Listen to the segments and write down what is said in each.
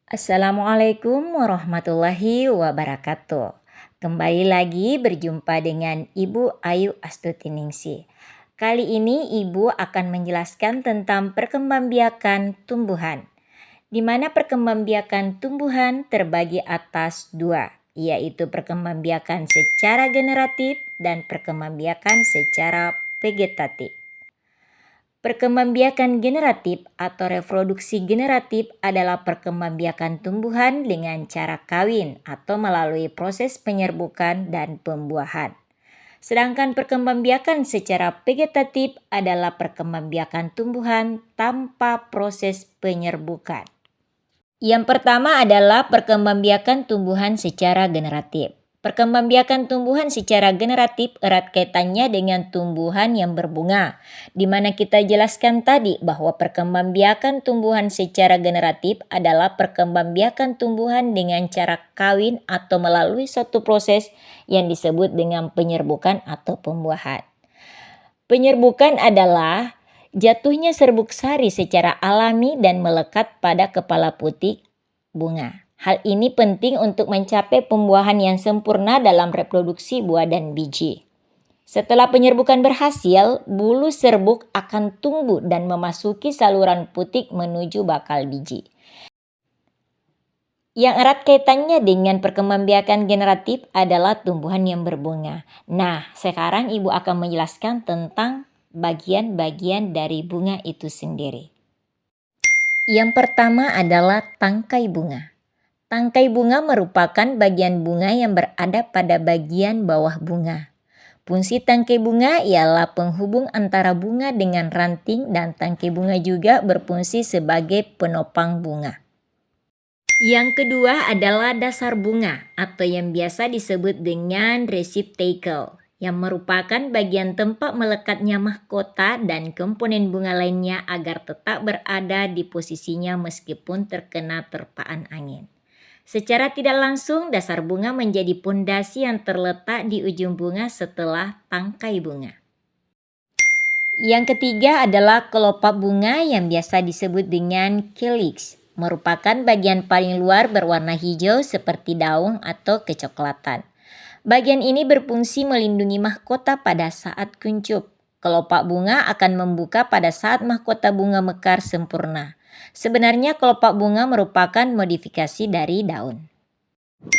Assalamualaikum warahmatullahi wabarakatuh. Kembali lagi berjumpa dengan Ibu Ayu Astutiningsih. Kali ini Ibu akan menjelaskan tentang perkembangbiakan tumbuhan, di mana perkembangbiakan tumbuhan terbagi atas dua, yaitu perkembangbiakan secara generatif dan perkembangbiakan secara vegetatif. Perkembangbiakan generatif atau reproduksi generatif adalah perkembangbiakan tumbuhan dengan cara kawin atau melalui proses penyerbukan dan pembuahan. Sedangkan perkembangbiakan secara vegetatif adalah perkembangbiakan tumbuhan tanpa proses penyerbukan. Yang pertama adalah perkembangbiakan tumbuhan secara generatif. Perkembangbiakan tumbuhan secara generatif erat kaitannya dengan tumbuhan yang berbunga, di mana kita jelaskan tadi bahwa perkembangbiakan tumbuhan secara generatif adalah perkembangbiakan tumbuhan dengan cara kawin atau melalui suatu proses yang disebut dengan penyerbukan atau pembuahan. Penyerbukan adalah jatuhnya serbuk sari secara alami dan melekat pada kepala putik bunga. Hal ini penting untuk mencapai pembuahan yang sempurna dalam reproduksi buah dan biji. Setelah penyerbukan berhasil, bulu serbuk akan tumbuh dan memasuki saluran putik menuju bakal biji. Yang erat kaitannya dengan perkembangbiakan generatif adalah tumbuhan yang berbunga. Nah, sekarang Ibu akan menjelaskan tentang bagian-bagian dari bunga itu sendiri. Yang pertama adalah tangkai bunga. Tangkai bunga merupakan bagian bunga yang berada pada bagian bawah bunga. Fungsi tangkai bunga ialah penghubung antara bunga dengan ranting, dan tangkai bunga juga berfungsi sebagai penopang bunga. Yang kedua adalah dasar bunga atau yang biasa disebut dengan receptacle, yang merupakan bagian tempat melekatnya mahkota dan komponen bunga lainnya agar tetap berada di posisinya meskipun terkena terpaan angin. Secara tidak langsung, dasar bunga menjadi pondasi yang terletak di ujung bunga setelah tangkai bunga. Yang ketiga adalah kelopak bunga yang biasa disebut dengan calyx, merupakan bagian paling luar berwarna hijau seperti daun atau kecoklatan. Bagian ini berfungsi melindungi mahkota pada saat kuncup. Kelopak bunga akan membuka pada saat mahkota bunga mekar sempurna. Sebenarnya kelopak bunga merupakan modifikasi dari daun.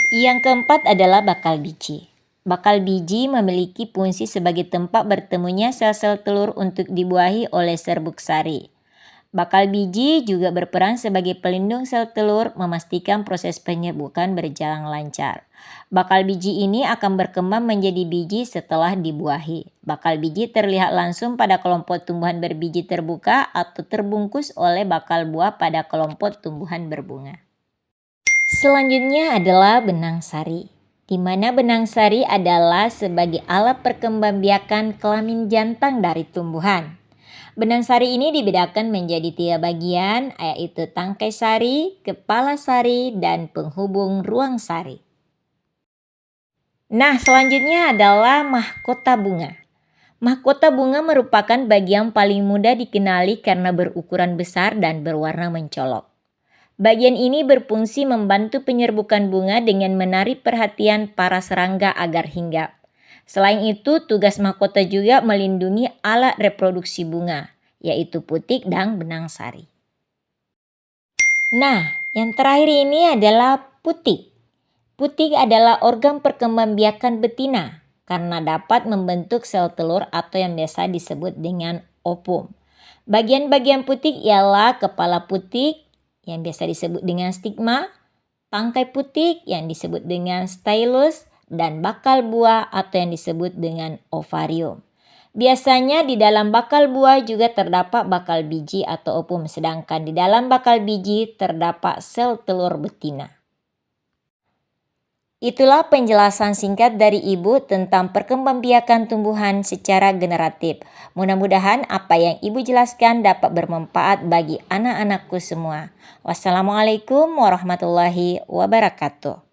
Yang keempat adalah bakal biji. Bakal biji memiliki fungsi sebagai tempat bertemunya sel-sel telur untuk dibuahi oleh serbuk sari. Bakal biji juga berperan sebagai pelindung sel telur, memastikan proses penyerbukan berjalan lancar. Bakal biji ini akan berkembang menjadi biji setelah dibuahi. Bakal biji terlihat langsung pada kelompok tumbuhan berbiji terbuka atau terbungkus oleh bakal buah pada kelompok tumbuhan berbunga. Selanjutnya adalah benang sari, di mana benang sari adalah sebagai alat perkembangbiakan kelamin jantan dari tumbuhan. Benang sari ini dibedakan menjadi 3 bagian, yaitu tangkai sari, kepala sari, dan penghubung ruang sari. Nah, selanjutnya adalah mahkota bunga. Mahkota bunga merupakan bagian paling mudah dikenali karena berukuran besar dan berwarna mencolok. Bagian ini berfungsi membantu penyerbukan bunga dengan menarik perhatian para serangga agar hinggap. Selain itu, tugas mahkota juga melindungi alat reproduksi bunga, yaitu putik dan benang sari. Nah, yang terakhir ini adalah putik. Putik adalah organ perkembangbiakan betina karena dapat membentuk sel telur atau yang biasa disebut dengan ovum. Bagian-bagian putik ialah kepala putik, yang biasa disebut dengan stigma, tangkai putik yang disebut dengan stylus, dan bakal buah atau yang disebut dengan ovarium. Biasanya di dalam bakal buah juga terdapat bakal biji atau ovum, sedangkan di dalam bakal biji terdapat sel telur betina. Itulah penjelasan singkat dari Ibu tentang perkembangbiakan tumbuhan secara generatif. Mudah-mudahan apa yang Ibu jelaskan dapat bermanfaat bagi anak-anakku semua. Wassalamualaikum warahmatullahi wabarakatuh.